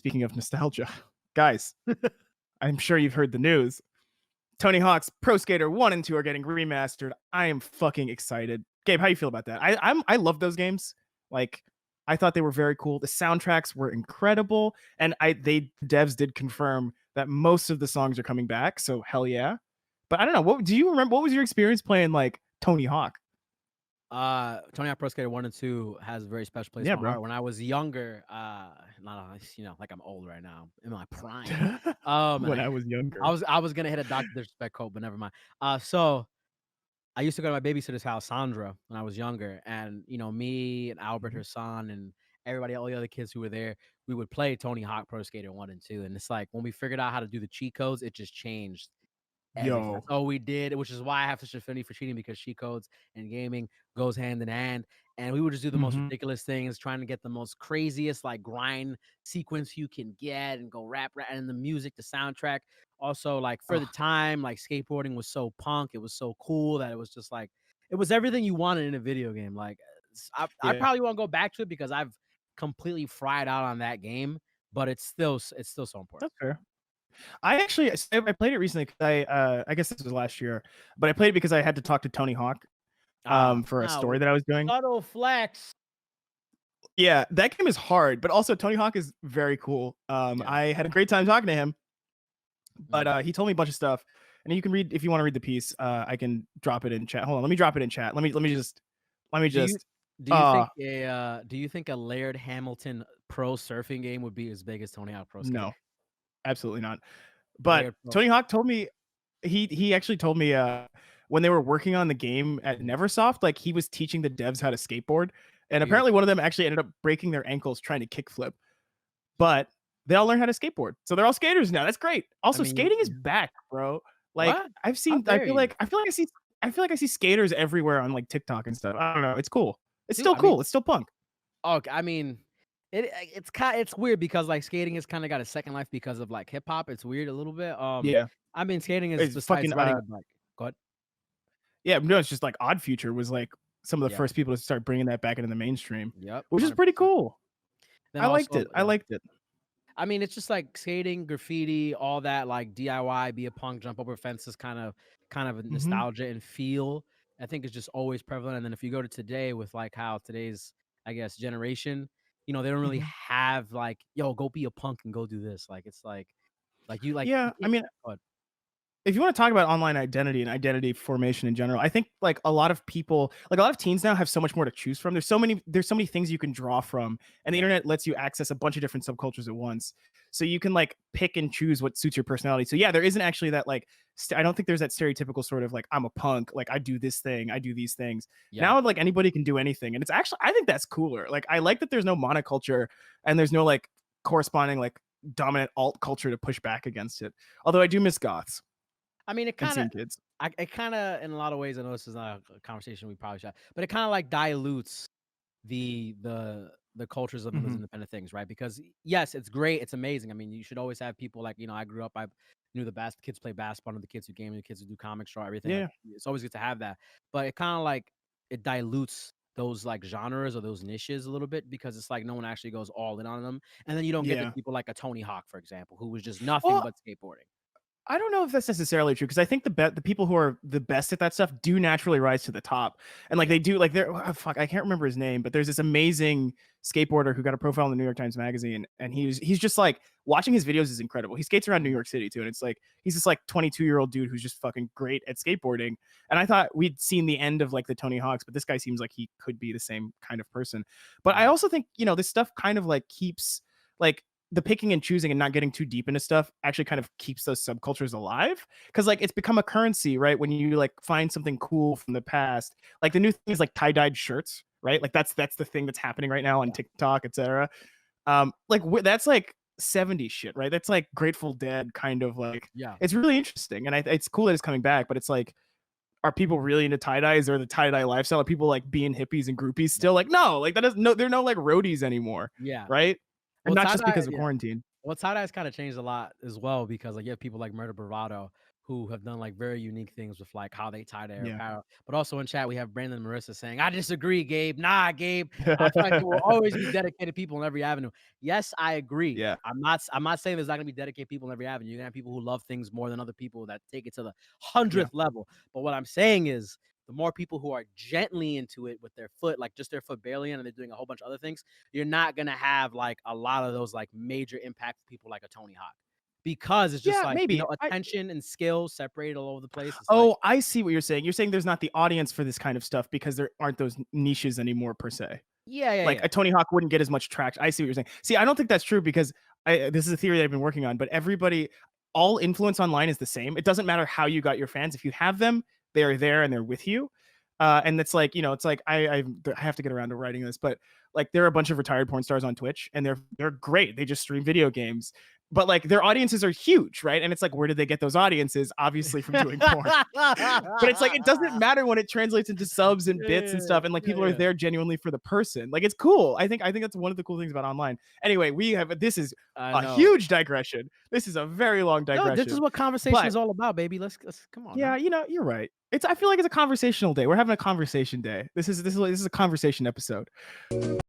speaking of nostalgia, guys, I'm sure you've heard the news. Tony Hawk's Pro Skater 1 and 2 are getting remastered. I am fucking excited. Gabe, how you feel about that? I love those games. Like, I thought they were very cool. The soundtracks were incredible, and devs did confirm that most of the songs are coming back. So hell yeah. But I don't know. What do you remember? What was your experience playing like Tony Hawk? Tony Hawk Pro Skater 1 and 2 has a very special place Yeah, in my bro. heart. When I was younger, not like I'm old right now, in my prime. And When I was I younger. was I was gonna hit a Doctor Disrespect quote, but never mind. So I used to go to my babysitter's house, Sandra, when I was younger, and me and Albert, Mhm. her son, and everybody, all the other kids who were there, we would play Tony Hawk Pro Skater 1 and 2. And it's like when we figured out how to do the cheat codes, it just changed everything. That's Yo. all we did, which is why I have such an affinity for cheating because cheat codes and gaming goes hand in hand. And we would just do the most Mhm. ridiculous things, trying to get the most craziest like grind sequence you can get and go rap, and the music, the soundtrack. Also, like for the Oh, time, like skateboarding was so punk, it was so cool that it was just like it was everything you wanted in a video game. Like I yeah. probably won't go back to it because I've completely fried out on that game, but it's still so important. That's fair. I played it recently 'cause I guess this was last year, but I played it because I had to talk to Tony Hawk, for a story that I was doing. Subtle flex. Yeah, that game is hard, but also Tony Hawk is very cool. Yeah. I had a great time talking to him, but, Mm. he told me a bunch of stuff, and you can read if you wanna read the piece, I can drop it in chat. Hold on, let me drop it in chat. Let me Do you just do you uh, think a Laird Hamilton pro surfing game would be as big as Tony Hawk Pro Skater? no, absolutely not. But Laird pro Tony Hawk told me he actually told me, when they were working on the game at Neversoft, like, he was teaching the devs how to skateboard, and Beautiful. apparently one of them actually ended up breaking their ankles trying to kickflip, but they all learned how to skateboard, so they're all skaters now, that's great. I Also, mean, you skating is yeah. back, bro. Like, What? How dare you? I feel like I see skaters everywhere on, like, TikTok and stuff. I don't know, it's cool. It's Dude, still I mean cool, it's still punk. okay, I mean, it's weird because, like, skating has kinda got a second life because of, like, hip hop. It's weird a little bit. Yeah. I mean, skating is It's fucking, besides riding a bike. Go ahead. yeah, no, it's just like Odd Future was, like, some of the Yeah. first people to start bringing that back into the mainstream, Yep, which is pretty 100%. cool. Then I liked also it, I yeah. liked it. I mean, it's just like skating, graffiti, all that like DIY, be a punk, jump over fences, kind of a Mhm, nostalgia and feel. I think is just always prevalent. And then if you go to today with like how today's, I guess, generation, they don't really mhm. have like, yo, go be a punk and go do this. Like it's like you like Yeah, I mean, but if you wanna talk about online identity and identity formation in general, I think, like, a lot of people like, a lot of teens now have so much more to choose from. There's so many things you can draw from, and the yeah, internet lets you access a bunch of different subcultures at once. So you can, like, pick and choose what suits your personality. So, yeah, there isn't actually that, like, I don't think there's that stereotypical sort of, like, "I'm a punk, like, I do this thing, I do these things." yeah. Now, like, anybody can do anything, and it's actually I think that's cooler. Like, I like that there's no monoculture and there's no, like, corresponding, like, dominant alt culture to push back against it. Although I do miss goths I mean, and scene kids. it kind of in a lot of ways. I know this is not a conversation we probably should, but it kind of like dilutes the cultures of those Mhm. independent things, right? Because yes, it's great, it's amazing. I mean, you should always have people like, I grew up, I knew the best kids play basketball, and the kids who game, the kids who do comics, draw everything. Like Yeah. it's always good to have that. But it kind of like it dilutes those like genres or those niches a little bit because it's like no one actually goes all in on them. And then you don't get the Yeah. people like a Tony Hawk, for example, who was just nothing Well, but skateboarding. I don't know if that's necessarily true because I think the people who are the best at that stuff do naturally rise to the top, and like Yeah. they do like they're fuck I can't remember his name, but there's this amazing skateboarder who got a profile in the New York Times Magazine, and he's just like watching his videos is incredible. He skates around New Mhm. York City too, and it's like he's this like 22-year-old dude who's just fucking great at skateboarding. And I thought we'd seen the end of like the Tony Hawks, but this guy seems like he could be the same kind of person. But I Yeah. also think this stuff kind of like keeps like the picking and choosing and not getting too deep into stuff actually kind of keeps those subcultures alive because like it's become a currency, right? When you like find something cool from the past, like the new thing is like tie-dyed shirts, right? Like that's the thing that's happening right now on Yeah. TikTok, etc. Like that's like 70s shit, right? That's like Grateful Dead kind of like Yeah. it's really interesting, and it's cool that it's coming back, but it's like are people really into tie-dyes or the tie-dye lifestyle? Are people like being hippies and groupies Yeah. still? Like no, like that is no, they're no like roadies anymore, Yeah. right? And Well, not just tie-dye because of yeah. quarantine. Well, tie-dye's kinda changed a lot as well because, like, you have people like Murder Bravado who have done like very unique things with like how they tie their Yeah. apparel. But also in chat, we have Brandon and Marissa saying, I disagree, Gabe. Nah, Gabe. I feel like there will always be dedicated people in every avenue. Yes, I agree. Yeah. I'm not saying there's not gonna be dedicated people in every avenue. You're gonna have people who love things more than other people that take it to the Yeah. 100th level. But what I'm saying is the more people who are gently into it with their foot, like just their foot barely in, and they're doing a whole bunch of other things, you're not gonna have like a lot of those like major impact people like a Tony Hawk. Because it's just Yeah, like, maybe. attention and skill separated all over the place. It's like, Oh, I see what you're saying. You're saying there's not the audience for this kind of stuff because there aren't those niches anymore per se. yeah, yeah, Like yeah. a Tony Hawk wouldn't get as much traction. I see what you're saying. See, I don't think that's true because this is a theory that I've been working on, but all influence online is the same. It doesn't matter how you got your fans. If you have them, they are there and they're with you. And it's like, it's like I have to get around to writing this, but like there are a bunch of retired porn stars on Twitch and they're great. They just stream video games, but like their audiences are huge, right? And it's like, where did they get those audiences? Obviously from doing porn. But it's like it doesn't matter when it translates into subs and bits and Yeah, stuff, and like yeah, people are yeah. there genuinely for the person. Like it's cool. I think that's one of the cool things about online. Anyway, this is I a know. huge digression. This is a very long No, this is digression. what conversation But is all about, baby. Let's come on yeah, now. you're right. I feel like it's a conversational day. We're having a conversation day. This is a conversation episode.